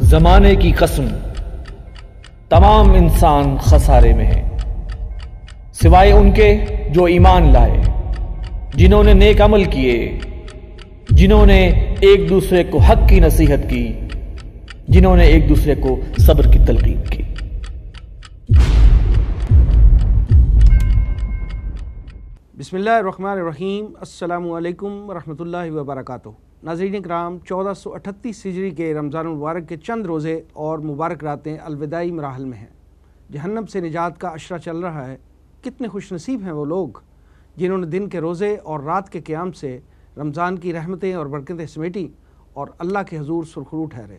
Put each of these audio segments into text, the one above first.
زمانے کی قسم تمام انسان خسارے میں ہیں، سوائے ان کے جو ایمان لائے، جنہوں نے نیک عمل کیے، جنہوں نے ایک دوسرے کو حق کی نصیحت کی، جنہوں نے ایک دوسرے کو صبر کی تلقین کی۔ بسم اللہ الرحمن الرحیم۔ السلام علیکم ورحمۃ اللہ وبرکاتہ۔ ناظرین کرام، 1438 ہجری کے رمضان المبارک کے چند روزے اور مبارک راتیں الوداعی مراحل میں ہیں۔ جہنم سے نجات کا عشرہ چل رہا ہے۔ کتنے خوش نصیب ہیں وہ لوگ جنہوں نے دن کے روزے اور رات کے قیام سے رمضان کی رحمتیں اور برکتیں سمیٹی اور اللہ کے حضور سرخرو ٹھہرے۔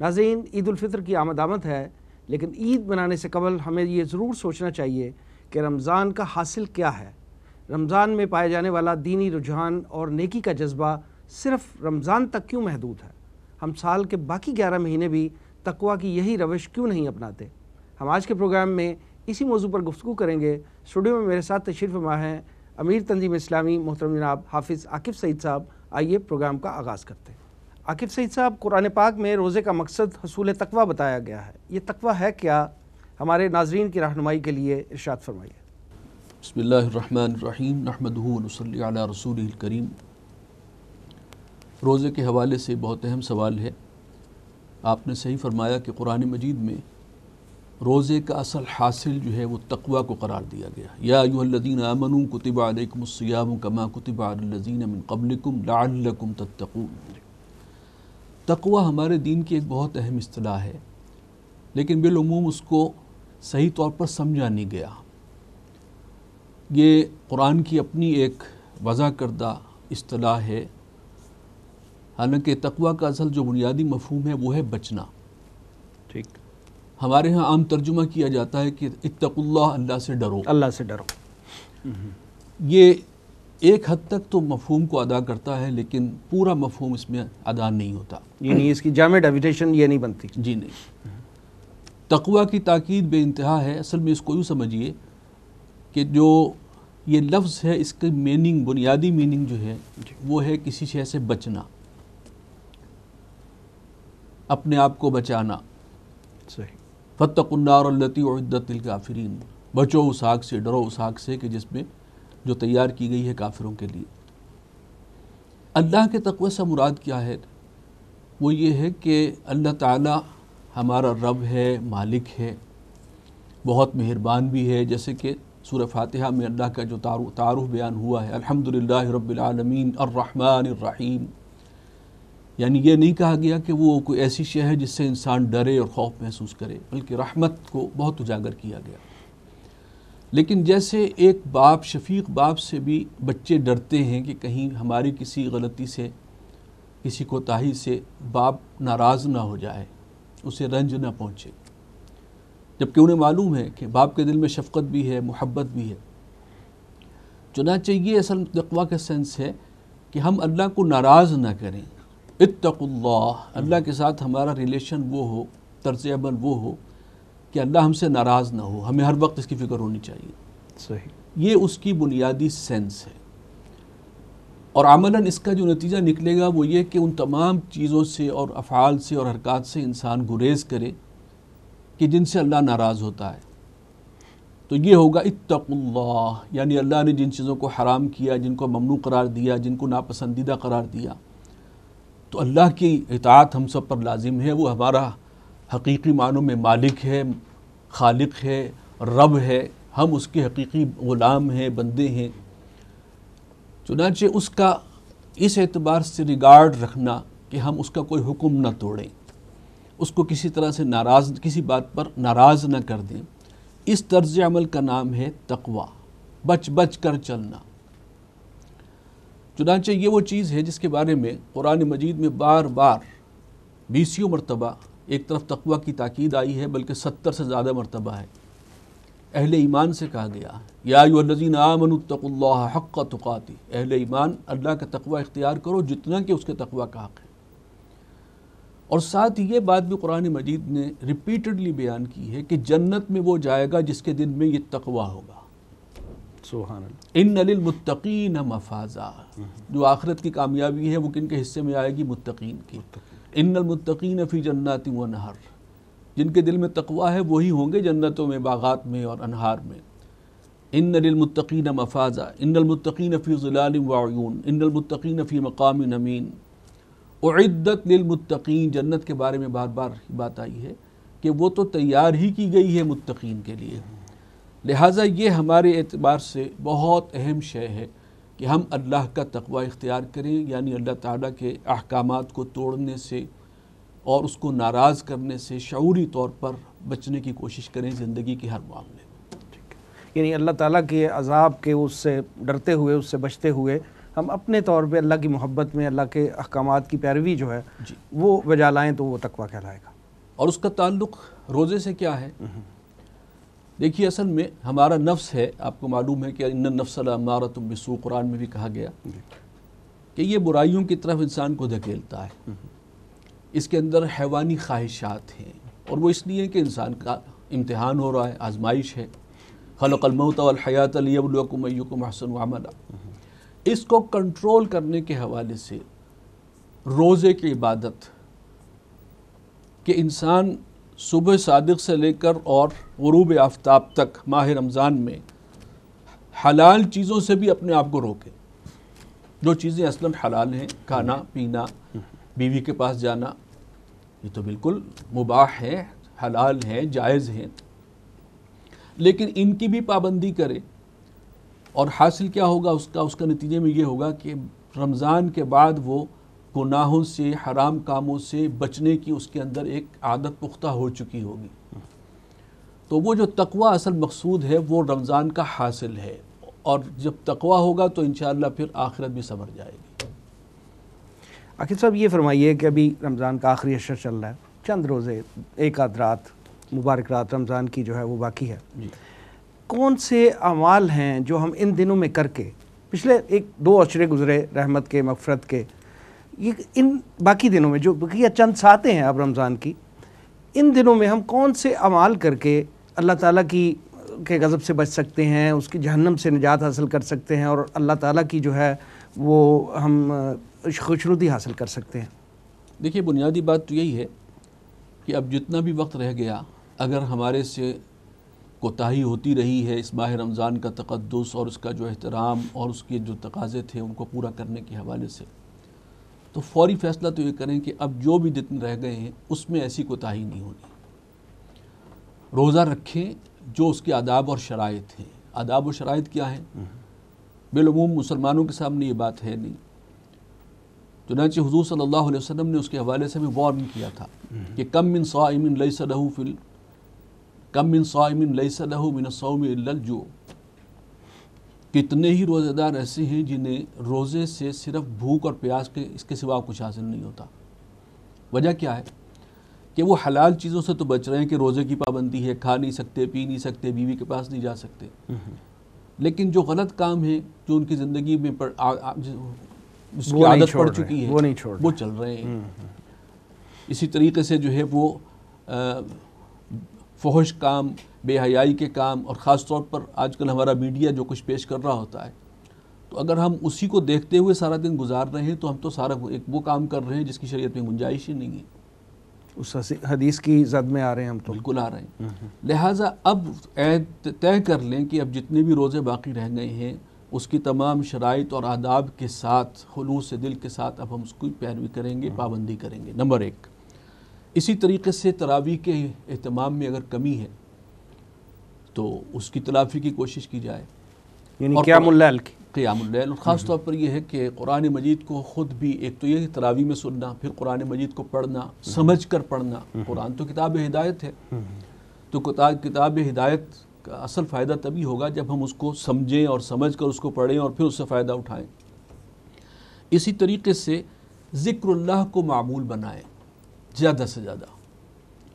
ناظرین، عید الفطر کی آمد ہے، لیکن عید منانے سے قبل ہمیں یہ ضرور سوچنا چاہیے کہ رمضان کا حاصل کیا ہے۔ رمضان میں پائے جانے والا دینی رجحان اور نیکی کا جذبہ صرف رمضان تک کیوں محدود ہے؟ ہم سال کے باقی 11 مہینے بھی تقویٰ کی یہی روش کیوں نہیں اپناتے؟ ہم آج کے پروگرام میں اسی موضوع پر گفتگو کریں گے۔ اسٹوڈیو میں میرے ساتھ تشریف فرما ہیں امیر تنظیم اسلامی محترم جناب حافظ عاقب سعید صاحب۔ آئیے پروگرام کا آغاز کرتے ہیں۔ عاقب سعید صاحب، قرآن پاک میں روزے کا مقصد حصول تقویٰ بتایا گیا ہے، یہ تقویٰ ہے کیا؟ ہمارے ناظرین کی رہنمائی کے لیے ارشاد فرمائیے۔ بسم اللہ الرحمن الرحیم، نحمدہ ونصلی علی رسولہ الکریم۔ روزے کے حوالے سے بہت اہم سوال ہے۔ آپ نے صحیح فرمایا کہ قرآن مجید میں روزے کا اصل حاصل جو ہے وہ تقویٰ کو قرار دیا گیا۔ یا ایھا الذین آمنوا کتب علیکم الصیام کما کتب علی الذین من قبلکم لعلکم تتقون۔ تقویٰ ہمارے دین کی ایک بہت اہم اصطلاح ہے، لیکن بالعموم اس کو صحیح طور پر سمجھا نہیں گیا۔ یہ قرآن کی اپنی ایک وضع کردہ اصطلاح ہے، حالانکہ تقویٰ کا اصل جو بنیادی مفہوم ہے وہ ہے بچنا۔ ٹھیک، ہمارے ہاں عام ترجمہ کیا جاتا ہے کہ اتقوا اللہ، اللہ سے ڈرو۔ اللہ سے ڈرو۔ یہ ایک حد تک تو مفہوم کو ادا کرتا ہے، لیکن پورا مفہوم اس میں ادا نہیں ہوتا، یعنی اس کی جامع ڈیفینیشن یہ نہیں بنتی۔ جی نہیں۔ تقویٰ کی تاکید بے انتہا ہے۔ اصل میں اس کو یوں سمجھیے کہ جو یہ لفظ ہے، اس کی میننگ، بنیادی میننگ جو ہے وہ ہے کسی شے سے بچنا، اپنے آپ کو بچانا۔ صحیح۔ فاتقوا النار التی اعدت للکافرین، بچو اس آگ سے، ڈرو اس آگ سے کہ جس میں جو تیار کی گئی ہے کافروں کے لیے۔ اللہ کے تقوی سے مراد کیا ہے؟ وہ یہ ہے کہ اللہ تعالی ہمارا رب ہے، مالک ہے، بہت مہربان بھی ہے۔ جیسے کہ سورہ فاتحہ میں اللہ کا جو تعارف بیان ہوا ہے، الحمدللہ رب العالمین الرحمن الرحیم، یعنی یہ نہیں کہا گیا کہ وہ کوئی ایسی شے ہے جس سے انسان ڈرے اور خوف محسوس کرے، بلکہ رحمت کو بہت اجاگر کیا گیا۔ لیکن جیسے ایک باپ، شفیق باپ سے بھی بچے ڈرتے ہیں کہ کہیں ہماری کسی غلطی سے، کسی کوتاہی سے باپ ناراض نہ ہو جائے، اسے رنج نہ پہنچے، جبکہ انہیں معلوم ہے کہ باپ کے دل میں شفقت بھی ہے، محبت بھی ہے۔ چنانچہ یہ اصل تقویٰ کا سینس ہے کہ ہم اللہ کو ناراض نہ کریں۔ اتقوا اللہ، اللہ کے ساتھ ہمارا ریلیشن وہ ہو، طرز عمل وہ ہو کہ اللہ ہم سے ناراض نہ ہو، ہمیں ہر وقت اس کی فکر ہونی چاہیے۔ صحیح۔ یہ اس کی بنیادی سینس ہے، اور عملاً اس کا جو نتیجہ نکلے گا وہ یہ کہ ان تمام چیزوں سے اور افعال سے اور حرکات سے انسان گریز کرے کہ جن سے اللہ ناراض ہوتا ہے۔ تو یہ ہوگا اتقوا اللہ، یعنی اللہ نے جن چیزوں کو حرام کیا، جن کو ممنوع قرار دیا، جن کو ناپسندیدہ قرار دیا، تو اللہ کی اطاعت ہم سب پر لازم ہے۔ وہ ہمارا حقیقی معنوں میں مالک ہے، خالق ہے، رب ہے، ہم اس کے حقیقی غلام ہیں، بندے ہیں۔ چنانچہ اس کا اس اعتبار سے ریگارڈ رکھنا کہ ہم اس کا کوئی حکم نہ توڑیں، اس کو کسی طرح سے کسی بات پر ناراض نہ کر دیں، اس طرز عمل کا نام ہے تقویٰ، بچ بچ کر چلنا۔ چنانچہ یہ وہ چیز ہے جس کے بارے میں قرآن مجید میں بار بار 20 مرتبہ ایک طرف تقویٰ کی تاکید آئی ہے، بلکہ 70 سے زیادہ مرتبہ ہے۔ اہل ایمان سے کہا گیا، یا ایھا الذین آمنوا اتقوا اللہ حق تقاتہ، اہل ایمان اللہ کا تقویٰ اختیار کرو جتنا کہ اس کے تقویٰ کا حق ہے۔ اور ساتھ ہی یہ بات بھی قرآن مجید نے ریپیٹڈلی بیان کی ہے کہ جنت میں وہ جائے گا جس کے دل میں یہ تقویٰ ہوگا۔ سبحان اللہ۔ ان للمتقین مفازا، جو آخرت کی کامیابی ہے وہ کن کے حصے میں آئے گی؟ متقین کی۔ ان المتقین فی جنات و نہر، جن کے دل میں تقوی ہے وہی ہوں گے جنتوں میں، باغات میں اور انہار میں۔ ان للمتقین مفازا، ان المتقین فی ظلال وعیون، ان المتقین فی مقام امین۔ اعدت للمتقین، جنت کے بارے میں بار بار بات آئی ہے کہ وہ تو تیار ہی کی گئی ہے متقین کے لیے، لہٰذا یہ ہمارے اعتبار سے بہت اہم شے ہے کہ ہم اللہ کا تقوی اختیار کریں، یعنی اللہ تعالیٰ کے احکامات کو توڑنے سے اور اس کو ناراض کرنے سے شعوری طور پر بچنے کی کوشش کریں زندگی کے ہر معاملے میں۔ یعنی اللہ تعالیٰ کے عذاب کے اس سے ڈرتے ہوئے، اس سے بچتے ہوئے ہم اپنے طور پہ اللہ کی محبت میں اللہ کے احکامات کی پیروی جو ہے وہ بجا لائیں تو وہ تقویٰ کہلائے گا۔ اور اس کا تعلق روزے سے کیا ہے؟ دیکھیے اصل میں ہمارا نفس ہے، آپ کو معلوم ہے کہ ان النفس لامارۃ بالسوء، قرآن میں بھی کہا گیا کہ یہ برائیوں کی طرف انسان کو دھکیلتا ہے، اس کے اندر حیوانی خواہشات ہیں، اور وہ اس لیے کہ انسان کا امتحان ہو رہا ہے، آزمائش ہے۔ خلق الموت والحیات لیبلوکم ایکم احسن عملا۔ اس کو کنٹرول کرنے کے حوالے سے روزے کی عبادت کہ انسان صبح صادق سے لے کر اور غروب آفتاب تک ماہ رمضان میں حلال چیزوں سے بھی اپنے آپ کو روکے، جو چیزیں اصلاً حلال ہیں، کھانا پینا، بیوی کے پاس جانا، یہ تو بالکل مباح ہے، حلال ہیں، جائز ہیں، لیکن ان کی بھی پابندی کرے۔ اور حاصل کیا ہوگا اس کا نتیجے میں یہ ہوگا کہ رمضان کے بعد وہ گناہوں سے، حرام کاموں سے بچنے کی اس کے اندر ایک عادت پختہ ہو چکی ہوگی۔ تو وہ جو تقوی اصل مقصود ہے وہ رمضان کا حاصل ہے، اور جب تقوی ہوگا تو انشاءاللہ پھر آخرت بھی سنور جائے گی۔ عاقب صاحب یہ فرمائیے کہ ابھی رمضان کا آخری عشر چل رہا ہے، چند روزے، ایک آدھ رات، مبارک رات رمضان کی جو ہے وہ باقی ہے، کون سے اعمال ہیں جو ہم ان دنوں میں کر کے، پچھلے ایک دو عشرے گزرے رحمت کے، مغفرت کے، یہ ان باقی دنوں میں جو بقیہ چند ساتیں ہیں اب رمضان کی، ان دنوں میں ہم کون سے اعمال کر کے اللہ تعالیٰ کے غضب سے بچ سکتے ہیں، اس کی جہنم سے نجات حاصل کر سکتے ہیں، اور اللہ تعالیٰ کی جو ہے وہ ہم خوشنودی حاصل کر سکتے ہیں؟ دیکھیے بنیادی بات تو یہی ہے کہ اب جتنا بھی وقت رہ گیا، اگر ہمارے سے کوتاہی ہوتی رہی ہے اس ماہ رمضان کا تقدس اور اس کا جو احترام اور اس کے جو تقاضے تھے ان کو پورا کرنے کے حوالے سے، تو فوری فیصلہ تو یہ کریں کہ اب جو بھی دن رہ گئے ہیں اس میں ایسی کوتاہی نہیں ہونی۔ روزہ رکھیں جو اس کے آداب اور شرائط ہیں۔ آداب و شرائط کیا ہیں؟ بالعموم مسلمانوں کے سامنے یہ بات ہے نہیں، چنانچہ حضور صلی اللہ علیہ وسلم نے اس کے حوالے سے بھی وارن کیا تھا کہ کم من صائم لیس له من الصوم الا الجوع، کتنے ہی روزہ دار ایسے ہیں جنہیں روزے سے صرف بھوک اور پیاس کے اس کے سوا کچھ حاصل نہیں ہوتا۔ وجہ کیا ہے؟ کہ وہ حلال چیزوں سے تو بچ رہے ہیں کہ روزے کی پابندی ہے، کھا نہیں سکتے، پی نہیں سکتے، بیوی کے پاس نہیں جا سکتے، لیکن جو غلط کام ہے جو ان کی زندگی میں جس کی عادت پڑ چکی ہے وہ چل رہے ہیں۔ اسی طریقے سے جو ہے وہ فحش کام، بے حیائی کے کام، اور خاص طور پر آج کل ہمارا میڈیا جو کچھ پیش کر رہا ہوتا ہے، تو اگر ہم اسی کو دیکھتے ہوئے سارا دن گزار رہے ہیں تو ہم تو سارا ایک وہ کام کر رہے ہیں جس کی شریعت میں گنجائش ہی نہیں ہے، اس حدیث کی زد میں آ رہے ہیں ہم تو بالکل آ رہے ہیں۔ لہٰذا اب طے کر لیں کہ اب جتنے بھی روزے باقی رہ گئے ہیں اس کی تمام شرائط اور آداب کے ساتھ، خلوص دل کے ساتھ اب ہم اس کی پیروی کریں گے، پابندی کریں گے، نمبر ایک۔ اسی طریقے سے تراویح کے اہتمام میں اگر کمی ہے تو اس کی تلافی کی کوشش کی جائے، یعنی قیام اللیل کی، قیام اللیل، اور خاص طور پر یہ ہے کہ قرآن مجید کو خود بھی، ایک تو یہ تراویح میں سننا، پھر قرآن مجید کو پڑھنا، سمجھ کر پڑھنا۔ قرآن تو کتاب ہدایت ہے، تو کتاب ہدایت کا اصل فائدہ تبھی ہوگا جب ہم اس کو سمجھیں اور سمجھ کر اس کو پڑھیں اور پھر اس سے فائدہ اٹھائیں۔ اسی طریقے سے ذکر اللہ کو معمول بنائیں زیادہ سے زیادہ۔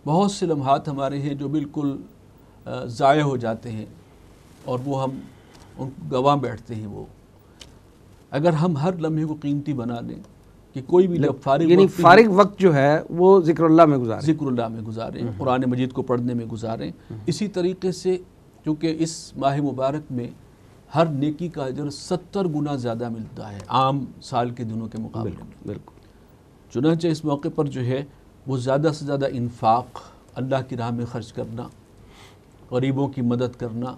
بہت سے لمحات ہمارے ہیں جو بالکل ضائع ہو جاتے ہیں اور وہ ہم ان گواہ بیٹھتے ہیں۔ وہ اگر ہم ہر لمحے کو قیمتی بنا لیں کہ کوئی بھی جب فارغ وقت جو ہے وہ ذکر اللہ میں گزاریں، قرآن مجید کو پڑھنے میں گزاریں۔ اسی طریقے سے چونکہ اس ماہ مبارک میں ہر نیکی کا اجر 70 گنا زیادہ ملتا ہے عام سال کے دنوں کے مقابلے میں، بالکل۔ چنانچہ اس موقع پر جو ہے وہ زیادہ سے زیادہ انفاق، اللہ کی راہ میں خرچ کرنا، غریبوں کی مدد کرنا،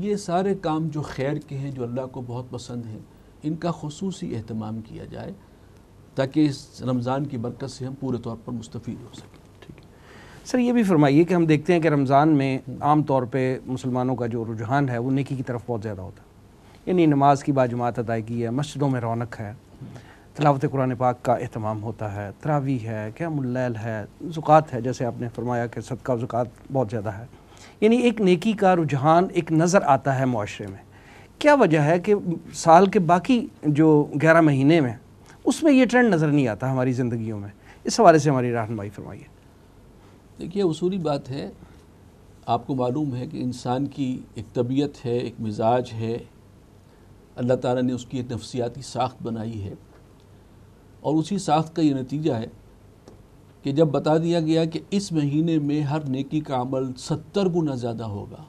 یہ سارے کام جو خیر کے ہیں، جو اللہ کو بہت پسند ہیں، ان کا خصوصی اہتمام کیا جائے تاکہ اس رمضان کی برکت سے ہم پورے طور پر مستفید ہو سکیں۔ سر یہ بھی فرمائیے کہ ہم دیکھتے ہیں کہ رمضان میں عام طور پہ مسلمانوں کا جو رجحان ہے وہ نیکی کی طرف بہت زیادہ ہوتا ہے، یعنی نماز کی باجماعت ادائیگی ہے، مسجدوں میں رونق ہے، تلاوت قرآن پاک کا اہتمام ہوتا ہے، تراویح ہے، قیام اللیل ہے، زکوٰۃ ہے، جیسے آپ نے فرمایا کہ صدقہ و زکوٰۃ بہت زیادہ ہے، یعنی ایک نیکی کا رجحان ایک نظر آتا ہے معاشرے میں۔ کیا وجہ ہے کہ سال کے باقی جو 11 مہینے میں اس میں یہ ٹرینڈ نظر نہیں آتا ہماری زندگیوں میں؟ اس حوالے سے ہماری رہنمائی فرمائیے۔ دیکھیے اصولی بات ہے، آپ کو معلوم ہے کہ انسان کی ایک طبیعت ہے، ایک مزاج ہے، اللہ تعالیٰ نے اس کی ایک نفسیاتی ساخت بنائی ہے، اور اسی ساخت کا یہ نتیجہ ہے کہ جب بتا دیا گیا کہ اس مہینے میں ہر نیکی کا عمل 70 گنا زیادہ ہوگا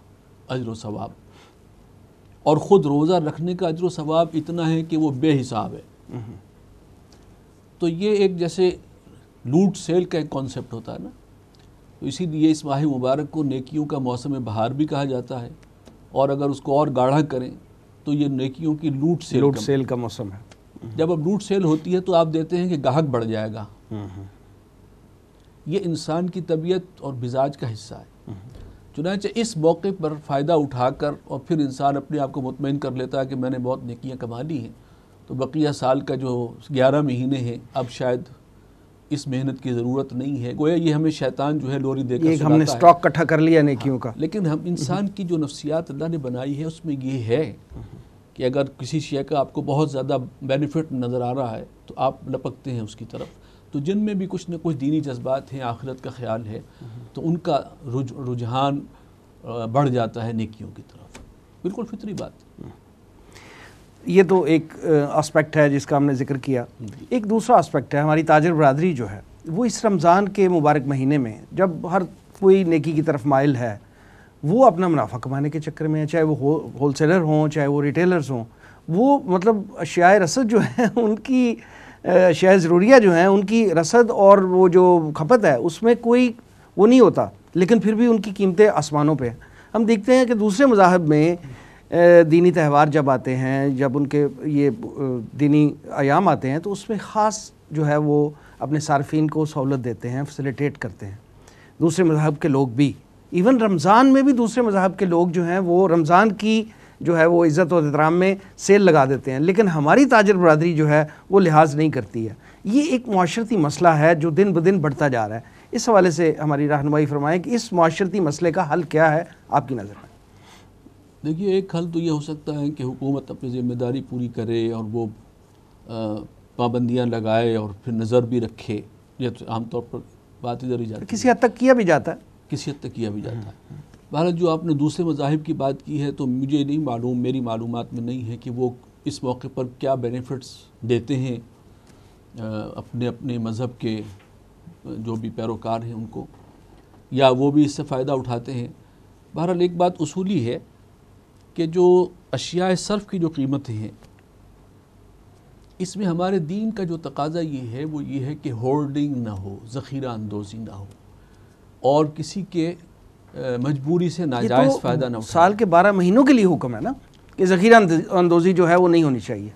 اجر و ثواب، اور خود روزہ رکھنے کا اجر و ثواب اتنا ہے کہ وہ بے حساب ہے، تو یہ ایک جیسے لوٹ سیل کا ایک کانسیپٹ ہوتا ہے نا، تو اسی لیے اس ماہ مبارک کو نیکیوں کا موسم بہار بھی کہا جاتا ہے، اور اگر اس کو اور گاڑھا کریں تو یہ نیکیوں کی لوٹ سیل کا موسم ہے۔ جب اب لوٹ سیل ہوتی ہے تو آپ دیتے ہیں کہ گاہک بڑھ جائے گا، یہ انسان کی طبیعت اور مزاج کا حصہ ہے۔ چنانچہ اس موقع پر فائدہ اٹھا کر اور پھر انسان اپنے آپ کو مطمئن کر لیتا ہے کہ میں نے بہت نیکیاں کما لی ہیں، تو بقیہ سال کا جو 11 مہینے ہیں اب شاید اس محنت کی ضرورت نہیں ہے، گویا یہ ہمیں شیطان جو ہے لوری دے کر سلاتا ہے، ہم نے سٹاک اکٹھا کر لیا نیکیوں کا۔ لیکن ہم انسان کی جو نفسیات اللہ نے بنائی ہے اس میں یہ ہے کہ اگر کسی شے کا آپ کو بہت زیادہ بینیفٹ نظر آ رہا ہے تو آپ لپکتے ہیں اس کی طرف، تو جن میں بھی کچھ نہ کچھ دینی جذبات ہیں، آخرت کا خیال ہے، تو ان کا رجحان بڑھ جاتا ہے نیکیوں کی طرف، بالکل فطری بات۔ یہ تو ایک اسپیکٹ ہے جس کا ہم نے ذکر کیا۔ ایک دوسرا اسپیکٹ ہے، ہماری تاجر برادری جو ہے وہ اس رمضان کے مبارک مہینے میں جب ہر کوئی نیکی کی طرف مائل ہے، وہ اپنا منافع کمانے کے چکر میں ہے، چاہے وہ ہول سیلر ہوں، چاہے وہ ریٹیلرز ہوں، وہ مطلب اشیاء رسد جو ہیں ان کی، اشیاء ضروریہ جو ہیں ان کی رسد اور وہ جو کھپت ہے اس میں کوئی وہ نہیں ہوتا، لیکن پھر بھی ان کی قیمتیں آسمانوں پہ ہیں۔ ہم دیکھتے ہیں کہ دوسرے مذاہب میں دینی تہوار جب آتے ہیں، جب ان کے یہ دینی ایام آتے ہیں، تو اس میں خاص جو ہے وہ اپنے صارفین کو سہولت دیتے ہیں، فیسیلیٹیٹ کرتے ہیں۔ دوسرے مذہب کے لوگ بھی، ایون رمضان میں بھی دوسرے مذہب کے لوگ جو ہیں وہ رمضان کی جو ہے وہ عزت و احترام میں سیل لگا دیتے ہیں، لیکن ہماری تاجر برادری جو ہے وہ لحاظ نہیں کرتی ہے۔ یہ ایک معاشرتی مسئلہ ہے جو دن بدن بڑھتا جا رہا ہے۔ اس حوالے سے ہماری رہنمائی فرمائیں کہ اس معاشرتی مسئلے کا حل کیا ہے آپ کی نظر میں؟ دیکھیے ایک حل تو یہ ہو سکتا ہے کہ حکومت اپنی ذمہ داری پوری کرے اور وہ پابندیاں لگائے اور پھر نظر بھی رکھے، یہ عام طور پر بات ادھر ہی جاتی ہے، کسی حد تک کیا بھی جاتا ہے، کسی حد تک کیا بھی جاتا ہے۔ بہرحال جو آپ نے دوسرے مذاہب کی بات کی ہے تو مجھے نہیں معلوم، میری معلومات میں نہیں ہے کہ وہ اس موقع پر کیا بینیفٹس دیتے ہیں اپنے اپنے مذہب کے جو بھی پیروکار ہیں ان کو، یا وہ بھی اس سے فائدہ اٹھاتے ہیں۔ بہرحال ایک بات اصولی ہے کہ جو اشیاء صرف کی جو قیمتیں ہیں، اس میں ہمارے دین کا جو تقاضا یہ ہے کہ ہولڈنگ نہ ہو، ذخیرہ اندوزی نہ ہو، اور کسی کے مجبوری سے ناجائز فائدہ نہ اٹھائے۔ سال کے 12 مہینوں کے لیے حکم ہے نا کہ ذخیرہ اندوزی جو ہے وہ نہیں ہونی چاہیے،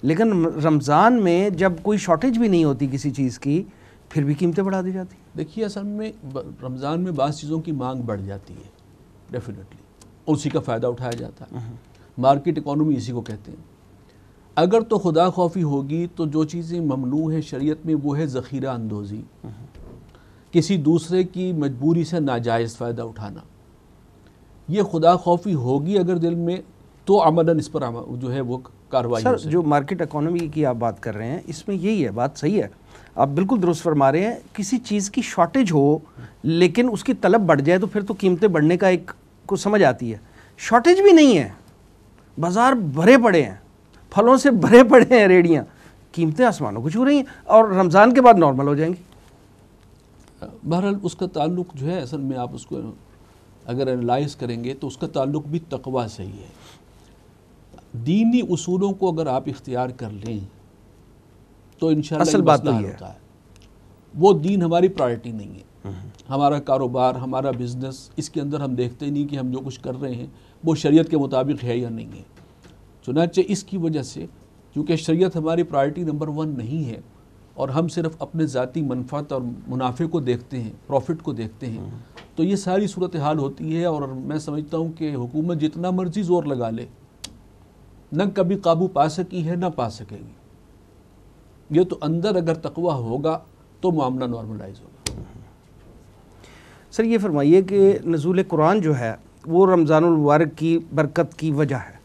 لیکن رمضان میں جب کوئی شارٹیج بھی نہیں ہوتی کسی چیز کی، پھر بھی قیمتیں بڑھا دی جاتی ہیں۔ دیکھیے اصل میں رمضان میں بعض چیزوں کی مانگ بڑھ جاتی ہے ڈیفینیٹلی، اور اسی کا فائدہ اٹھایا جاتا ہے۔ مارکیٹ اکانومی اسی کو کہتے ہیں۔ اگر تو خدا خوفی ہوگی تو جو چیزیں ممنوع ہیں شریعت میں وہ ہے ذخیرہ اندوزی، کسی دوسرے کی مجبوری سے ناجائز فائدہ اٹھانا۔ یہ خدا خوفی ہوگی اگر دل میں تو عملاً اس پر جو ہے وہ کارروائی ہو سکتی ہے۔ جو مارکیٹ اکانومی کی آپ بات کر رہے ہیں اس میں یہی ہے، بات صحیح ہے، آپ بالکل درست فرما رہے ہیں۔ کسی چیز کی شارٹیج ہو لیکن اس کی طلب بڑھ جائے تو پھر تو قیمتیں بڑھنے کا ایک کو سمجھ آتی ہے۔ شارٹیج بھی نہیں ہے، بازار بھرے پڑے ہیں، پھلوں سے بھرے پڑے ہیں ریڑیاں، قیمتیں آسمانوں کو چھو رہی ہیں، اور رمضان کے بعد نارمل ہو جائیں گی۔ بہرحال اس کا تعلق جو ہے اصل میں آپ اس کو اگر انالائز کریں گے تو اس کا تعلق بھی تقویٰ سے ہی ہے۔ دینی اصولوں کو اگر آپ اختیار کر لیں تو انشاءاللہ اصل بات تو یہ ہوتا ہے۔ وہ دین ہماری پرائرٹی نہیں ہے. ہمارا کاروبار، ہمارا بزنس، اس کے اندر ہم دیکھتے نہیں کہ ہم جو کچھ کر رہے ہیں وہ شریعت کے مطابق ہے یا نہیں ہے. چنانچہ اس کی وجہ سے چونکہ شریعت ہماری پرائرٹی نمبر 1 نہیں ہے اور ہم صرف اپنے ذاتی منفعت اور منافع کو دیکھتے ہیں، پروفٹ کو دیکھتے ہیں، تو یہ ساری صورتحال ہوتی ہے. اور میں سمجھتا ہوں کہ حکومت جتنا مرضی زور لگا لے نہ کبھی قابو پا سکی ہے نہ پا سکے گی. یہ تو اندر اگر تقویٰ ہوگا تو معاملہ نارملائز ہوگا. سر یہ فرمائیے کہ نزول قرآن جو ہے وہ رمضان المبارک کی برکت کی وجہ ہے،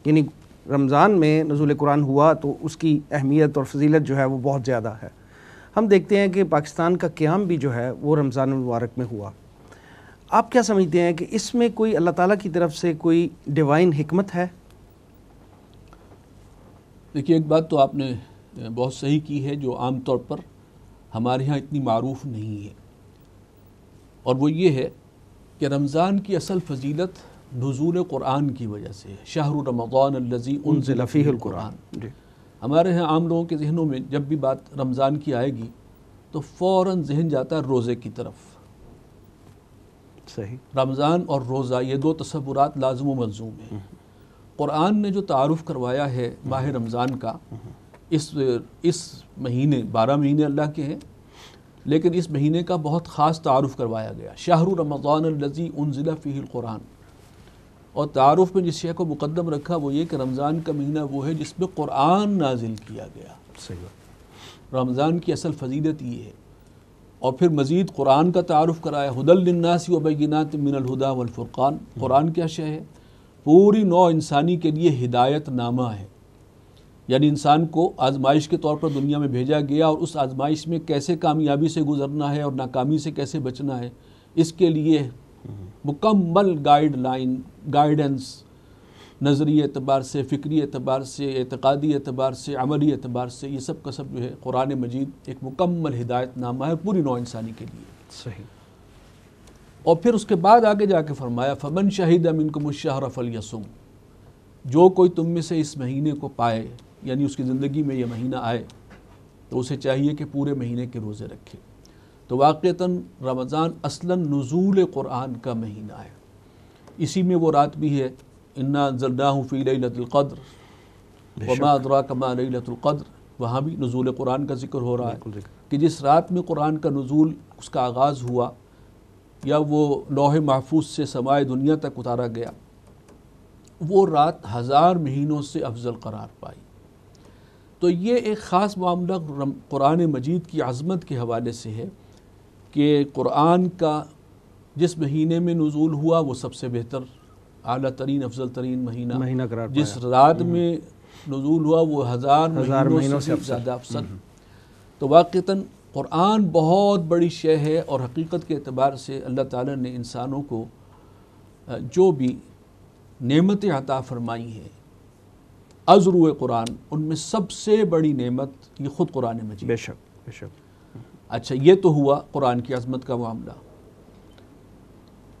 یعنی رمضان میں نزول قرآن ہوا تو اس کی اہمیت اور فضیلت جو ہے وہ بہت زیادہ ہے. ہم دیکھتے ہیں کہ پاکستان کا قیام بھی جو ہے وہ رمضان المبارک میں ہوا. آپ کیا سمجھتے ہیں کہ اس میں کوئی اللہ تعالیٰ کی طرف سے کوئی ڈیوائن حکمت ہے؟ دیکھیے ایک بات تو آپ نے بہت صحیح کی ہے جو عام طور پر ہمارے ہاں اتنی معروف نہیں ہے، اور وہ یہ ہے کہ رمضان کی اصل فضیلت نزول قرآن کی وجہ سے ہے. شہر رمضان الذی انزل فیہ القرآن. ہمارے ہاں عام لوگوں کے ذہنوں میں جب بھی بات رمضان کی آئے گی تو فوراً ذہن جاتا ہے روزے کی طرف. صحیح. رمضان اور روزہ یہ 2 تصورات لازم و ملزوم ہیں. قرآن نے جو تعارف کروایا ہے ماہ رمضان کا، اس مہینے 12 مہینے اللہ کے ہیں لیکن اس مہینے کا بہت خاص تعارف کروایا گیا. شہر رمضان الذی انزل فیہ القرآن. اور تعارف میں جس شے کو مقدم رکھا وہ یہ کہ رمضان کا مہینہ وہ ہے جس میں قرآن نازل کیا گیا. صحیح. رمضان کی اصل فضیلت یہ ہے. اور پھر مزید قرآن کا تعارف کرایا. ھدی للناس وبینات من الھدی والفرقان. قرآن کیا شے ہے؟ پوری نوع انسانی کے لیے ہدایت نامہ ہے. یعنی انسان کو آزمائش کے طور پر دنیا میں بھیجا گیا اور اس آزمائش میں کیسے کامیابی سے گزرنا ہے اور ناکامی سے کیسے بچنا ہے، اس کے لیے مکمل گائیڈنس نظری اعتبار سے، فکری اعتبار سے، اعتقادی اعتبار سے، عملی اعتبار سے، یہ سب کا سب جو ہے قرآن مجید ایک مکمل ہدایت نامہ ہے پوری نوع انسانی کے لیے. صحیح. اور پھر اس کے بعد آگے جا کے فرمایا فمن شہد منکم الشہر فلیصم. جو کوئی تم میں سے اس مہینے کو پائے، یعنی اس کی زندگی میں یہ مہینہ آئے، تو اسے چاہیے کہ پورے مہینے کے روزے رکھے. تو واقعتاً رمضان اصلاً نزول قرآن کا مہینہ ہے. اسی میں وہ رات بھی ہے انا انزلناہ فی لیلۃ القدر وما ادراک ما لیلۃ القدر. وہاں بھی نزول قرآن کا ذکر ہو رہا ہے کہ جس رات میں قرآن کا نزول اس کا آغاز ہوا یا وہ لوح محفوظ سے سمائے دنیا تک اتارا گیا، وہ رات 1000 مہینوں سے افضل قرار پائی. تو یہ ایک خاص معاملہ قرآن مجید کی عظمت کے حوالے سے ہے کہ قرآن کا جس مہینے میں نزول ہوا وہ سب سے بہتر، اعلیٰ ترین، افضل ترین مہینہ قرار پایا. جس رات میں نزول ہوا وہ 1000 مہینوں سے زیادہ افضل. تو واقعتاً قرآن بہت بڑی شے ہے، اور حقیقت کے اعتبار سے اللہ تعالیٰ نے انسانوں کو جو بھی نعمتیں عطا فرمائی ہیں از روئے قرآن، ان میں سب سے بڑی نعمت یہ خود قرآن مجید. بے شک بے شک. اچھا یہ تو ہوا قرآن کی عظمت کا معاملہ.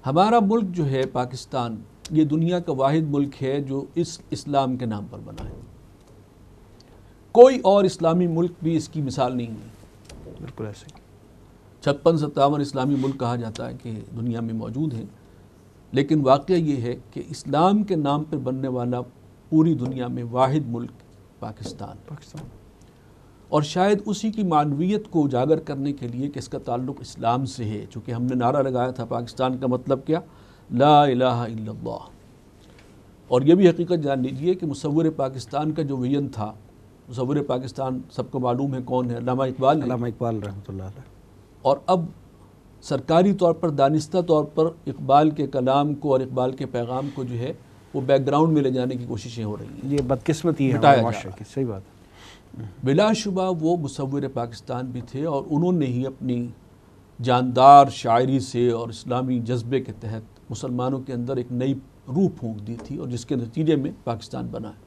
ہمارا ملک جو ہے پاکستان، یہ دنیا کا واحد ملک ہے جو اس اسلام کے نام پر بنا ہے. کوئی اور اسلامی ملک بھی اس کی مثال نہیں ہے. بالکل ایسے 56-57 اسلامی ملک کہا جاتا ہے کہ دنیا میں موجود ہیں، لیکن واقعہ یہ ہے کہ اسلام کے نام پر بننے والا پوری دنیا میں واحد ملک پاکستان. اور شاید اسی کی معنویت کو اجاگر کرنے کے لیے کہ اس کا تعلق اسلام سے ہے، چونکہ ہم نے نعرہ لگایا تھا پاکستان کا مطلب کیا؟ لا الہ الا اللہ. اور یہ بھی حقیقت جان لیجئے کہ مصور پاکستان کا جو ویژن تھا، مصور پاکستان سب کو معلوم ہے کون ہے، علامہ اقبال. علامہ اقبال رحمۃ اللہ علیہ. اور اب سرکاری طور پر، دانستہ طور پر اقبال کے کلام کو اور اقبال کے پیغام کو جو ہے وہ بیک گراؤنڈ میں لے جانے کی کوششیں ہو رہی ہیں. یہ بدقسمتی ہے ہٹایا معاشرے کی. صحیح بات. بلا شبہ وہ مصور پاکستان بھی تھے، اور انہوں نے ہی اپنی جاندار شاعری سے اور اسلامی جذبے کے تحت مسلمانوں کے اندر ایک نئی روح پھونک دی تھی، اور جس کے نتیجے میں پاکستان بنا ہے.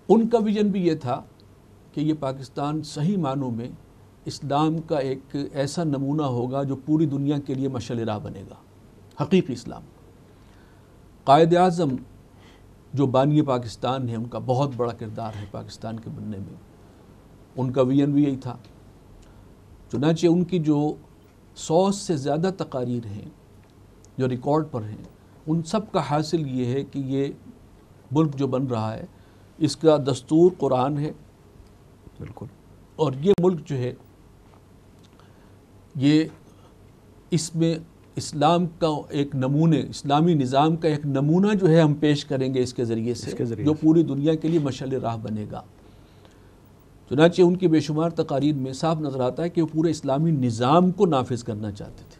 ان کا ویژن بھی یہ تھا کہ یہ پاکستان صحیح معنوں میں اسلام کا ایک ایسا نمونہ ہوگا جو پوری دنیا کے لیے مشعل راہ بنے گا، حقیقی اسلام. قائد اعظم جو بانی پاکستان ہے، ان کا بہت بڑا کردار ہے پاکستان کے بننے میں. ان کا ویژن بھی یہی تھا. چنانچہ ان کی جو 100 سے زیادہ تقاریر ہیں جو ریکارڈ پر ہیں، ان سب کا حاصل یہ ہے کہ یہ ملک جو بن رہا ہے اس کا دستور قرآن ہے، بالکل، اور یہ ملک جو ہے یہ اس میں اسلام کا ایک نمونے، اسلامی نظام کا ایک نمونہ جو ہے ہم پیش کریں گے اس کے ذریعے سے، جو پوری دنیا کے لیے مشعل راہ بنے گا۔ چنانچہ ان کی بے شمار تقاریر میں صاف نظر آتا ہے کہ وہ پورے اسلامی نظام کو نافذ کرنا چاہتے تھے۔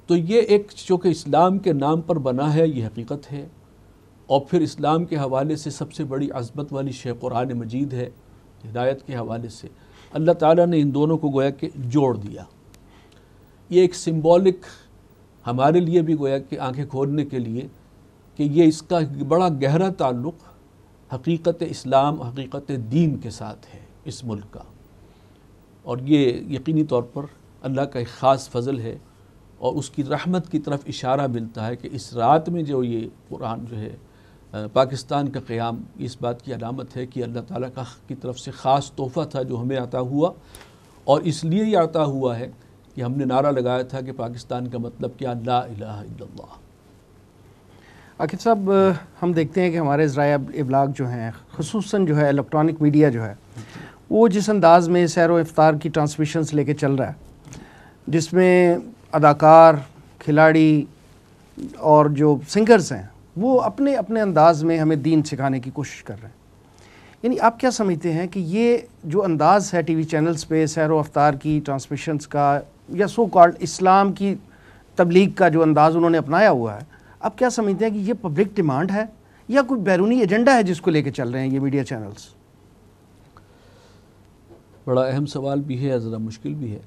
تو یہ ایک چونکہ اسلام کے نام پر بنا ہے، یہ حقیقت ہے، اور پھر اسلام کے حوالے سے سب سے بڑی عظمت والی شے قرآن مجید ہے، ہدایت کے حوالے سے اللہ تعالیٰ نے ان دونوں کو گویا کہ جوڑ دیا۔ یہ ایک سمبولک ہمارے لیے بھی گویا کہ آنکھیں کھولنے کے لیے کہ یہ اس کا بڑا گہرا تعلق حقیقت اسلام، حقیقت دین کے ساتھ ہے اس ملک کا، اور یہ یقینی طور پر اللہ کا ایک خاص فضل ہے، اور اس کی رحمت کی طرف اشارہ ملتا ہے کہ اس رات میں جو یہ قرآن جو ہے پاکستان کا قیام، اس بات کی علامت ہے کہ اللہ تعالیٰ کی طرف سے خاص تحفہ تھا جو ہمیں عطا ہوا، اور اس لیے یہ عطا ہوا ہے کہ ہم نے نعرہ لگایا تھا کہ پاکستان کا مطلب کیا، لا الہ الا اللہ۔ عاقب صاحب، ہم دیکھتے ہیں کہ ہمارے ذرائع ابلاغ جو ہیں، خصوصاً جو ہے الیکٹرانک میڈیا جو ہے، وہ جس انداز میں سیر و افطار کی ٹرانسمیشنز لے کے چل رہا ہے، جس میں اداکار، کھلاڑی اور جو سنگرز ہیں وہ اپنے اپنے انداز میں ہمیں دین سکھانے کی کوشش کر رہے ہیں، یعنی آپ کیا سمجھتے ہیں کہ یہ جو انداز ہے ٹی وی چینلز پہ سیر و افطار کی ٹرانسمیشنز کا، یا سو کالڈ اسلام کی تبلیغ کا جو انداز انہوں نے اپنایا ہوا ہے، آپ کیا سمجھتے ہیں کہ یہ پبلک ڈیمانڈ ہے یا کوئی بیرونی ایجنڈا ہے جس کو لے کے چل رہے ہیں یہ میڈیا چینلز؟ بڑا اہم سوال بھی ہے، ذرا مشکل بھی ہے۔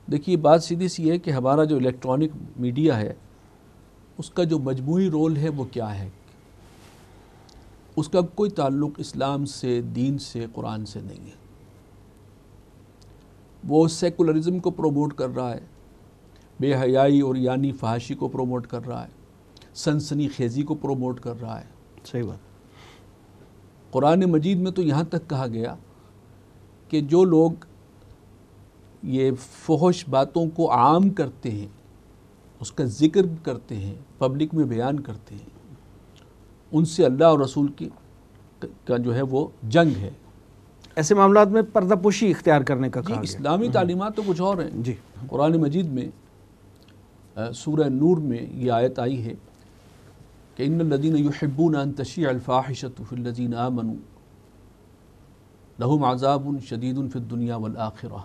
دیکھیے، بات سیدھی سی ہے کہ ہمارا جو الیکٹرانک میڈیا ہے اس کا جو مجموعی رول ہے وہ کیا ہے؟ اس کا کوئی تعلق اسلام سے، دین سے، قرآن سے نہیں ہے۔ وہ سیکولرزم کو پروموٹ کر رہا ہے، بے حیائی اور یعنی فحاشی کو پروموٹ کر رہا ہے، سنسنی خیزی کو پروموٹ کر رہا ہے۔ صحیح بات۔ قرآن مجید میں تو یہاں تک کہا گیا کہ جو لوگ یہ فحش باتوں کو عام کرتے ہیں، اس کا ذکر کرتے ہیں، پبلک میں بیان کرتے ہیں، ان سے اللہ اور رسول کا جو ہے وہ جنگ ہے۔ ایسے معاملات میں پردہ پوشی اختیار کرنے کا کہا گیا۔ اسلامی تعلیمات تو کچھ اور ہیں۔ جی، قرآن مجید میں سورہ نور میں یہ آیت آئی ہے کہ ان الذین یحبون ان تشیع الفاحشۃ فی الذین آمنوا لہم عذاب شدید فی الدنیا والآخرہ،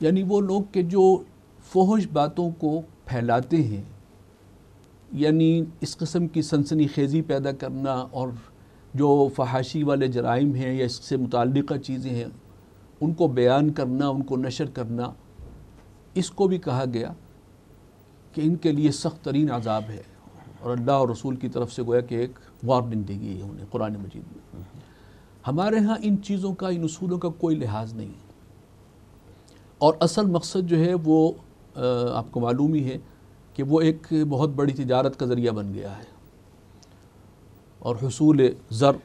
یعنی وہ لوگ کہ جو فحش باتوں کو پھیلاتے ہیں، یعنی اس قسم کی سنسنی خیزی پیدا کرنا، اور جو فحاشی والے جرائم ہیں یا اس سے متعلقہ چیزیں ہیں ان کو بیان کرنا، ان کو نشر کرنا، اس کو بھی کہا گیا کہ ان کے لیے سخت ترین عذاب ہے، اور اللہ اور رسول کی طرف سے گویا کہ ایک وارننگ دی گئی ہے انہیں قرآن مجید میں۔ ہمارے ہاں ان چیزوں کا، ان اصولوں کا کوئی لحاظ نہیں، اور اصل مقصد جو ہے وہ آپ کو معلوم ہی ہے کہ وہ ایک بہت بڑی تجارت کا ذریعہ بن گیا ہے، اور حصول زر،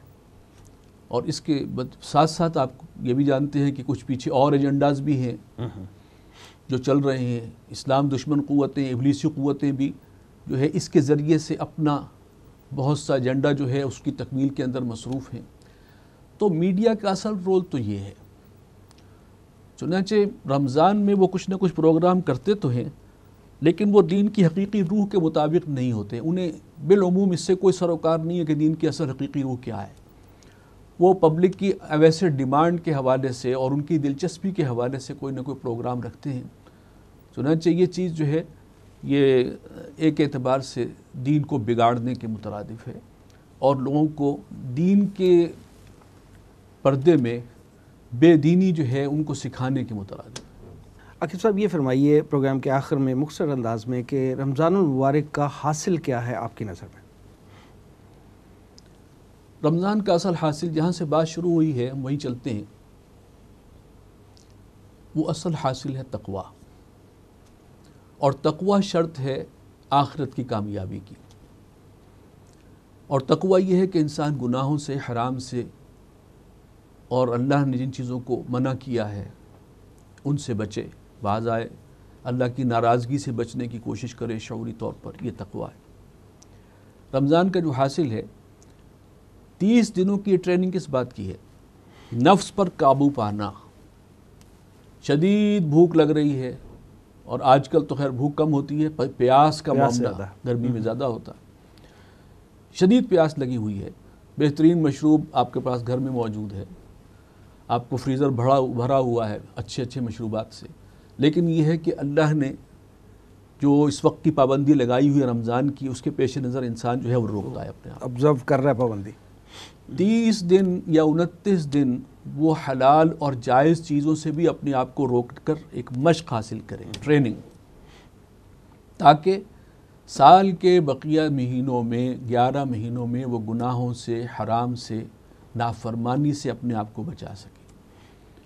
اور اس کے ساتھ ساتھ آپ یہ بھی جانتے ہیں کہ کچھ پیچھے اور ایجنڈاز بھی ہیں جو چل رہے ہیں۔ اسلام دشمن قوتیں، ابلیسی قوتیں بھی جو ہے اس کے ذریعے سے اپنا بہت سا ایجنڈا جو ہے اس کی تکمیل کے اندر مصروف ہیں۔ تو میڈیا کا اصل رول تو یہ ہے۔ چنانچہ رمضان میں وہ کچھ نہ کچھ پروگرام کرتے تو ہیں، لیکن وہ دین کی حقیقی روح کے مطابق نہیں ہوتے، انہیں بالعموم اس سے کوئی سروکار نہیں ہے کہ دین کی اصل حقیقی روح کیا ہے۔ وہ پبلک کی ویسے ڈیمانڈ کے حوالے سے اور ان کی دلچسپی کے حوالے سے کوئی نہ کوئی پروگرام رکھتے ہیں۔ چنانچہ یہ چیز جو ہے یہ ایک اعتبار سے دین کو بگاڑنے کے مترادف ہے، اور لوگوں کو دین کے پردے میں بے دینی جو ہے ان کو سکھانے کے مترادف ہے۔ عاقب صاحب، یہ فرمائیے پروگرام کے آخر میں مختصر انداز میں کہ رمضان المبارک کا حاصل کیا ہے آپ کی نظر میں؟ رمضان کا اصل حاصل جہاں سے بات شروع ہوئی ہے ہم وہیں چلتے ہیں، وہ اصل حاصل ہے تقویٰ، اور تقویٰ شرط ہے آخرت کی کامیابی کی، اور تقویٰ یہ ہے کہ انسان گناہوں سے، حرام سے اور اللہ نے جن چیزوں کو منع کیا ہے ان سے بچے، باز آئے، اللہ کی ناراضگی سے بچنے کی کوشش کرے شعوری طور پر، یہ تقویٰ ہے۔ رمضان کا جو حاصل ہے 30 دنوں کی ٹریننگ کس بات کی ہے؟ نفس پر قابو پانا۔ شدید بھوک لگ رہی ہے، اور آج کل تو خیر بھوک کم ہوتی ہے، پیاس کا معاملہ گرمی میں زیادہ ہوتا ہے۔ شدید پیاس لگی ہوئی ہے، بہترین مشروب آپ کے پاس گھر میں موجود ہے، آپ کو فریزر بھرا ہوا ہے اچھے اچھے مشروبات سے، لیکن یہ ہے کہ اللہ نے جو اس وقت کی پابندی لگائی ہوئی ہے رمضان کی، اس کے پیش نظر انسان جو ہے وہ روکتا ہے اپنے آپ، آبزرو کر رہا ہے پابندی۔ 30 دن یا 29 دن وہ حلال اور جائز چیزوں سے بھی اپنے آپ کو روک کر ایک مشق حاصل کریں، ٹریننگ، تاکہ سال کے بقیہ مہینوں میں 11 مہینوں میں وہ گناہوں سے، حرام سے، نافرمانی سے اپنے آپ کو بچا سکے۔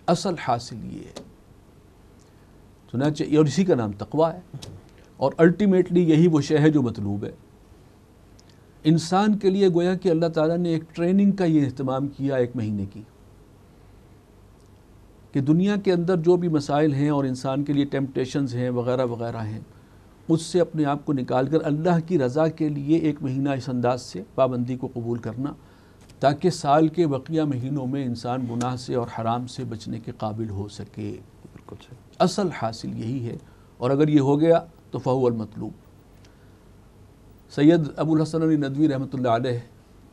اصل حاصل یہ ہے، چنانچہ اور اسی کا نام تقویٰ ہے، اور الٹیمیٹلی یہی وہ شے ہے جو مطلوب ہے انسان کے لیے۔ گویا کہ اللہ تعالیٰ نے ایک ٹریننگ کا یہ اہتمام کیا 1 مہینے کی، کہ دنیا کے اندر جو بھی مسائل ہیں اور انسان کے لیے ٹیمپٹیشنز ہیں وغیرہ وغیرہ ہیں، اس سے اپنے آپ کو نکال کر اللہ کی رضا کے لیے 1 مہینہ اس انداز سے پابندی کو قبول کرنا، تاکہ سال کے بقیہ مہینوں میں انسان گناہ سے اور حرام سے بچنے کے قابل ہو سکے۔ بالکل صحیح۔ اصل حاصل یہی ہے، اور اگر یہ ہو گیا تو فہو المطلوب۔ سید ابو الحسن علی ندوی رحمۃ اللہ علیہ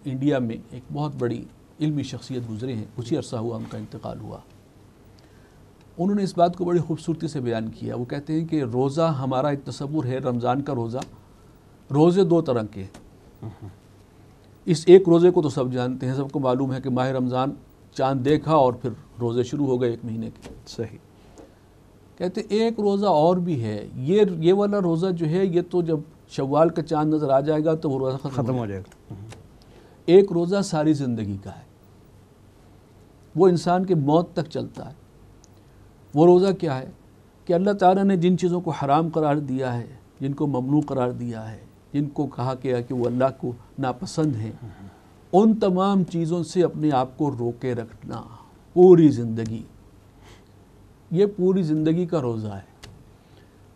انڈیا میں ایک بہت بڑی علمی شخصیت گزرے ہیں، کچھ ہی عرصہ ہوا ان کا انتقال ہوا۔ انہوں نے اس بات کو بڑی خوبصورتی سے بیان کیا۔ وہ کہتے ہیں کہ روزہ ہمارا ایک تصور ہے، رمضان کا روزہ، روزے 2 طرح کے، اس ایک روزے کو تو سب جانتے ہیں، سب کو معلوم ہے کہ ماہ رمضان چاند دیکھا اور پھر روزے شروع ہو گئے 1 مہینے کے۔ صحیح۔ کہتے ایک روزہ اور بھی ہے، یہ والا روزہ جو ہے یہ تو جب شوال کا چاند نظر آ جائے گا تو وہ روزہ ختم ہو جائے گا۔ ایک روزہ ساری زندگی کا ہے، وہ انسان کے موت تک چلتا ہے۔ وہ روزہ کیا ہے کہ اللہ تعالیٰ نے جن چیزوں کو حرام قرار دیا ہے، جن کو ممنوع قرار دیا ہے، جن کو کہا گیا کہ وہ اللہ کو ناپسند ہیں، ان تمام چیزوں سے اپنے آپ کو روکے رکھنا پوری زندگی، یہ پوری زندگی کا روزہ ہے۔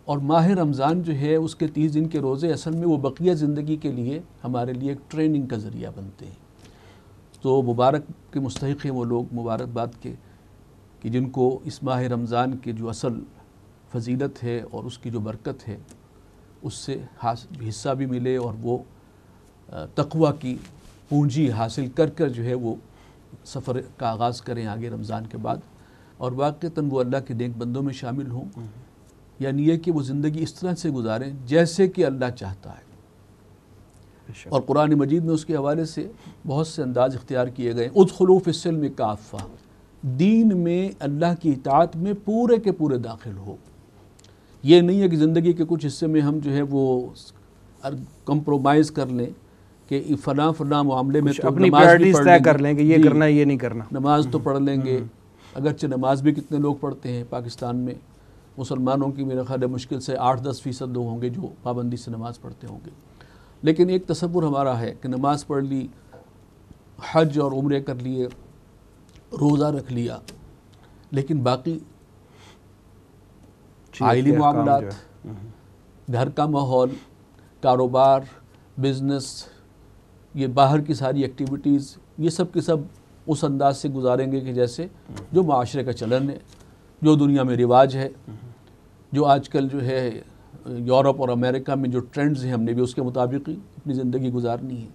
اور ماہ رمضان جو ہے اس کے 30 دن کے روزے اصل میں وہ بقیہ زندگی کے لیے ہمارے لیے ایک ٹریننگ کا ذریعہ بنتے ہیں۔ تو مبارک کے مستحق ہیں وہ لوگ مبارکباد کے کہ جن کو اس ماہ رمضان کے جو اصل فضیلت ہے اور اس کی جو برکت ہے اس سے حصہ بھی ملے، اور وہ تقویٰ کی پونجی حاصل کر کر جو ہے وہ سفر کا آغاز کریں آگے رمضان کے بعد، اور واقعتاً وہ اللہ کے نیک بندوں میں شامل ہوں، یعنی یہ کہ وہ زندگی اس طرح سے گزاریں جیسے کہ اللہ چاہتا ہے۔ اور قرآن مجید میں اس کے حوالے سے بہت سے انداز اختیار کیے گئے، ادخلوا فی السلم کافہ، دین میں اللہ کی اطاعت میں پورے کے پورے داخل ہو۔ یہ نہیں ہے کہ زندگی کے کچھ حصے میں ہم جو ہے وہ کمپرومائز کر لیں کہ فلاں معاملے میں تو اپنی نماز بھی پڑھ طے کر لیں کہ یہ کرنا ہے یہ نہیں کرنا، نماز تو پڑھ لیں گے، اگرچہ نماز بھی کتنے لوگ پڑھتے ہیں پاکستان میں، مسلمانوں کی میرا خیال ہے مشکل سے 8-10% لوگ ہوں گے جو پابندی سے نماز پڑھتے ہوں گے، لیکن ایک تصور ہمارا ہے کہ نماز پڑھ لی، حج اور عمرے کر لیے، روزہ رکھ لیا، لیکن باقی عائلی معاملات، گھر کا ماحول، کاروبار، بزنس، یہ باہر کی ساری ایکٹیویٹیز، یہ سب کے سب اس انداز سے گزاریں گے کہ جیسے جو معاشرے کا چلن ہے، جو دنیا میں رواج ہے، جو آج کل جو ہے یورپ اور امریکہ میں جو ٹرینڈز ہیں ہم نے بھی اس کے مطابق ہی اپنی زندگی گزارنی ہے۔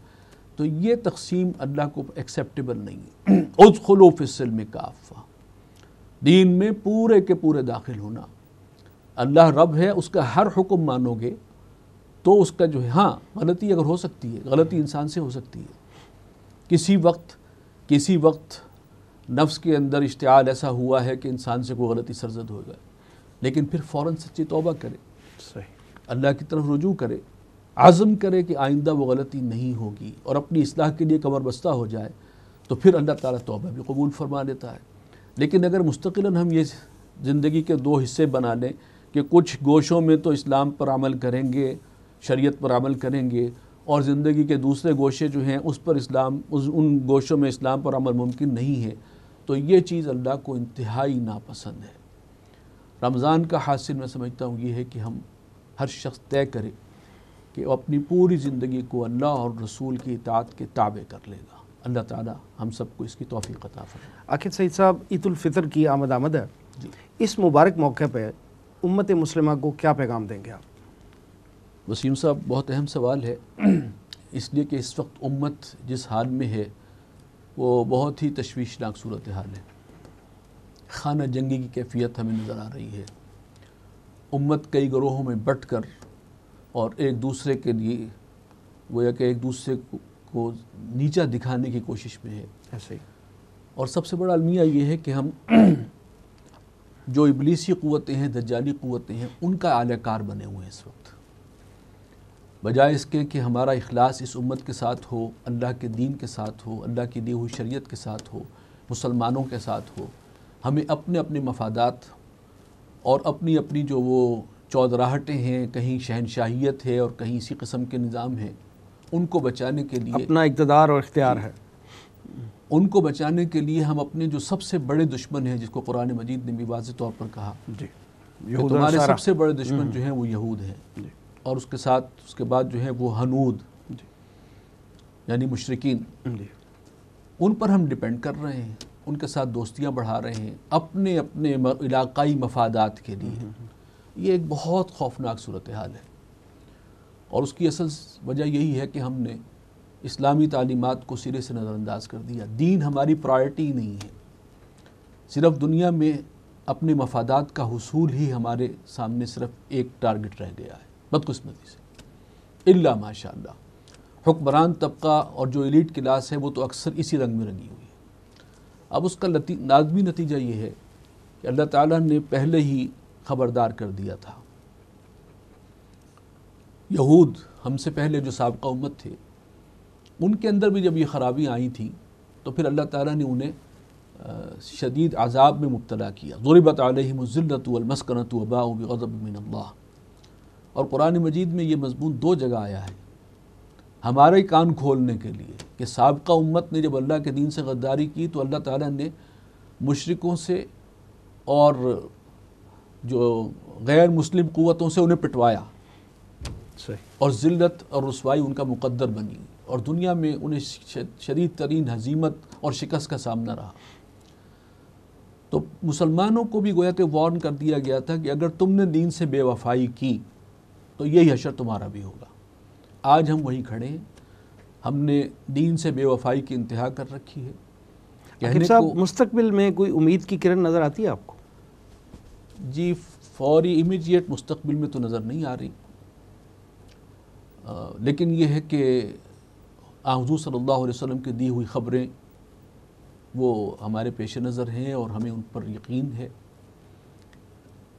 تو یہ تقسیم اللہ کو ایکسیپٹیبل نہیں ہے۔ ادخلوا فی السلم کافہ، دین میں پورے کے پورے داخل ہونا۔ اللہ رب ہے، اس کا ہر حکم مانو گے تو اس کا جو ہے، ہاں غلطی اگر ہو سکتی ہے، غلطی انسان سے ہو سکتی ہے، کسی وقت نفس کے اندر اشتعال ایسا ہوا ہے کہ انسان سے کوئی غلطی سرزد ہو گئے، لیکن پھر فوراً سچی توبہ کرے، صحیح اللہ کی طرف رجوع کرے، عزم کرے کہ آئندہ وہ غلطی نہیں ہوگی، اور اپنی اصلاح کے لیے کمر بستہ ہو جائے، تو پھر اللہ تعالیٰ توبہ بھی قبول فرما لیتا ہے۔ لیکن اگر مستقلاً ہم یہ زندگی کے 2 حصے بنا لیں کہ کچھ گوشوں میں تو اسلام پر عمل کریں گے، شریعت پر عمل کریں گے، اور زندگی کے دوسرے گوشے جو ہیں اس پر ان گوشوں میں اسلام پر عمل ممکن نہیں ہے، تو یہ چیز اللہ کو انتہائی ناپسند ہے۔ رمضان کا حاصل میں سمجھتا ہوں یہ ہے کہ ہم ہر شخص طے کرے کہ وہ اپنی پوری زندگی کو اللہ اور رسول کی اطاعت کے تابع کر لے گا۔ اللہ تعالی ہم سب کو اس کی توفیق عطا فرمائے۔ عاقب سعید صاحب، عید الفطر کی آمد ہے، جی، اس مبارک موقع پہ امت مسلمہ کو کیا پیغام دیں گے آپ؟ وسیم صاحب، بہت اہم سوال ہے، اس لیے کہ اس وقت امت جس حال میں ہے وہ بہت ہی تشویشناک صورتحال ہے۔ خانہ جنگی کی کیفیت ہمیں نظر آ رہی ہے۔ امت کئی گروہوں میں بٹ کر اور ایک دوسرے کے لیے گویا کہ ایک دوسرے کو نیچا دکھانے کی کوشش میں ہے۔ ایسے ہی، اور سب سے بڑا المیہ یہ ہے کہ ہم جو ابلیسی قوتیں ہیں، دجالی قوتیں ہیں، ان کا اعلی کار بنے ہوئے ہیں اس وقت، بجائے اس کے کہ ہمارا اخلاص اس امت کے ساتھ ہو، اللہ کے دین کے ساتھ ہو، اللہ کی دی ہوئی شریعت کے ساتھ ہو، مسلمانوں کے ساتھ ہو۔ ہمیں اپنے اپنے مفادات اور اپنی اپنی جو وہ چودراہٹیں ہیں، کہیں شہنشاہیت ہے اور کہیں اسی قسم کے نظام ہیں، ان کو بچانے کے لیے، اپنا اقتدار اور اختیار ہے، ان کو بچانے کے لیے ہم اپنے جو سب سے بڑے دشمن ہیں، جس کو قرآن مجید نے بھی واضح طور پر کہا جی، کہ تمہارے سب سے بڑے دشمن جو ہیں وہ یہود ہیں، جی، اور اس کے بعد جو ہے وہ ہنود، جی، یعنی مشرکین، جی، ان پر ہم ڈیپینڈ کر رہے ہیں، ان کے ساتھ دوستیاں بڑھا رہے ہیں اپنے اپنے علاقائی مفادات کے لیے۔ یہ ایک بہت خوفناک صورتحال ہے، اور اس کی اصل وجہ یہی ہے کہ ہم نے اسلامی تعلیمات کو سرے سے نظر انداز کر دیا۔ دین ہماری پرائرٹی نہیں ہے، صرف دنیا میں اپنے مفادات کا حصول ہی ہمارے سامنے صرف ایک ٹارگٹ رہ گیا ہے، بدقسمتی سے، الا ماشاء اللہ۔ حکمران طبقہ اور جو ایلیٹ کلاس ہے وہ تو اکثر اسی رنگ میں رنگی ہوئی ہے۔ اب اس کا لازمی نتیجہ یہ ہے کہ اللہ تعالیٰ نے پہلے ہی خبردار کر دیا تھا۔ یہود ہم سے پہلے جو سابقہ امت تھے، ان کے اندر بھی جب یہ خرابیاں آئی تھیں تو پھر اللہ تعالیٰ نے انہیں شدید عذاب میں مبتلا کیا۔ ضربت علیہم الذلۃ والمسکنۃ وباءوا بغضب من اللہ، اور قرآن مجید میں یہ مضمون 2 جگہ آیا ہے ہمارے کان کھولنے کے لیے کہ سابقہ امت نے جب اللہ کے دین سے غداری کی تو اللہ تعالیٰ نے مشرکوں سے اور جو غیر مسلم قوتوں سے انہیں پٹوایا، اور ذلت اور رسوائی ان کا مقدر بنی، اور دنیا میں انہیں شدید ترین ہزیمت اور شکست کا سامنا رہا۔ تو مسلمانوں کو بھی گویا کہ وارن کر دیا گیا تھا کہ اگر تم نے دین سے بے وفائی کی تو یہی حشر تمہارا بھی ہوگا۔ آج ہم وہیں کھڑے ہیں، ہم نے دین سے بے وفائی کی انتہا کر رکھی ہے۔ عاقب صاحب، مستقبل میں کوئی امید کی کرن نظر آتی ہے آپ کو؟ جی، فوری امیجیٹ مستقبل میں تو نظر نہیں آ رہی، لیکن یہ ہے کہ حضور صلی اللہ علیہ وسلم کی دی ہوئی خبریں وہ ہمارے پیش نظر ہیں اور ہمیں ان پر یقین ہے،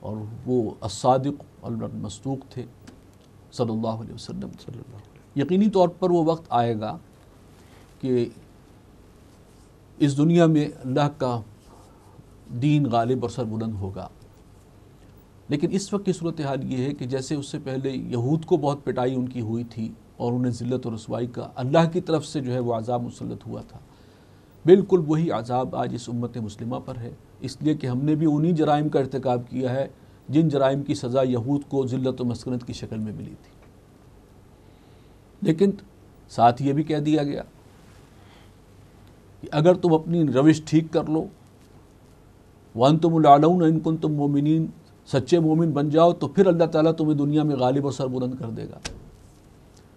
اور وہ الصادق المصدوق تھے صلی اللہ علیہ وسلم۔ یقینی طور پر وہ وقت آئے گا کہ اس دنیا میں اللہ کا دین غالب اور سربلند ہوگا، لیکن اس وقت کی صورتحال یہ ہے کہ جیسے اس سے پہلے یہود کو بہت پٹائی ان کی ہوئی تھی اور انہیں ذلت و رسوائی کا اللہ کی طرف سے جو ہے وہ عذاب مسلط ہوا تھا، بالکل وہی عذاب آج اس امت مسلمہ پر ہے، اس لیے کہ ہم نے بھی انہی جرائم کا ارتکاب کیا ہے جن جرائم کی سزا یہود کو ذلت و مسکنت کی شکل میں ملی تھی۔ لیکن ساتھ یہ بھی کہہ دیا گیا کہ اگر تم اپنی روش ٹھیک کر لو، وَأَنْتُمُ الْأَعْلَوْنَ إِن كُنتُم مُؤْمِنِينَ، سچے مومن بن جاؤ تو پھر اللہ تعالیٰ تمہیں دنیا میں غالب اور سربلند کر دے گا۔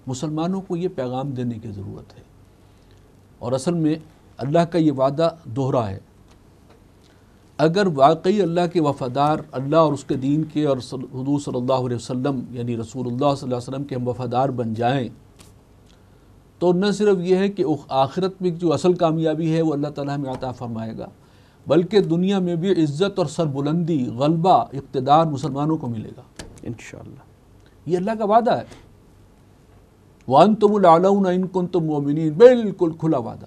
مسلمانوں کو یہ پیغام دینے کی ضرورت ہے، اور اصل میں اللہ کا یہ وعدہ دوہرا ہے۔ اگر واقعی اللہ کے وفادار، اللہ اور اس کے دین کے اور حضور صلی اللہ علیہ وسلم یعنی رسول اللہ صلی اللہ علیہ وسلم کے ہم وفادار بن جائیں تو نہ صرف یہ ہے کہ آخرت میں جو اصل کامیابی ہے وہ اللہ تعالیٰ ہمیں عطا فرمائے گا، بلکہ دنیا میں بھی عزت اور سربلندی، غلبہ، اقتدار مسلمانوں کو ملے گا انشاءاللہ۔ یہ اللہ کا وعدہ ہے، وَأَنْتُمُ الْأَعْلَوْنَ إِن كُنتُم مُؤْمِنِينَ، بالکل کھلا وعدہ۔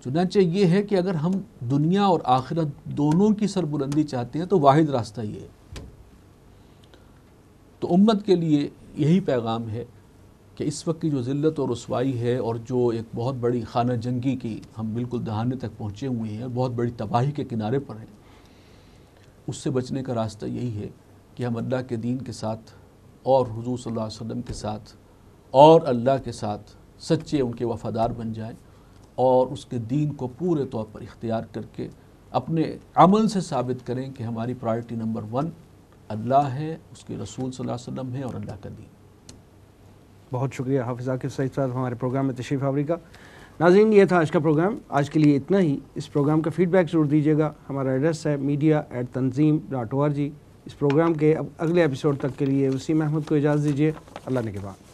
چنانچہ یہ ہے کہ اگر ہم دنیا اور آخرت دونوں کی سربلندی چاہتے ہیں تو واحد راستہ یہ ہے۔ تو امت کے لیے یہی پیغام ہے کہ اس وقت کی جو ذلت اور رسوائی ہے اور جو ایک بہت بڑی خانہ جنگی کی ہم بالکل دہانے تک پہنچے ہوئے ہیں اور بہت بڑی تباہی کے کنارے پر ہیں، اس سے بچنے کا راستہ یہی ہے کہ ہم اللہ کے دین کے ساتھ اور حضور صلی اللہ علیہ وسلم کے ساتھ اور اللہ کے ساتھ سچے ان کے وفادار بن جائیں اور اس کے دین کو پورے طور پر اختیار کر کے اپنے عمل سے ثابت کریں کہ ہماری پرائرٹی نمبر 1 اللہ ہے، اس کے رسول صلی اللہ علیہ وسلم ہے اور اللہ کا دین۔ بہت شکریہ حافظ عاقب سعید صاحب ہمارے پروگرام میں تشریف آوری کا۔ ناظرین، یہ تھا آج کا پروگرام، آج کے لیے اتنا ہی۔ اس پروگرام کا فیڈ بیک ضرور دیجیے گا، ہمارا ایڈریس ہے media@tanzeem.org۔ اس پروگرام کے اگلے ایپیسوڈ تک کے لیے وسیم احمد کو اجازت دیجیے، اللہ نگہبان۔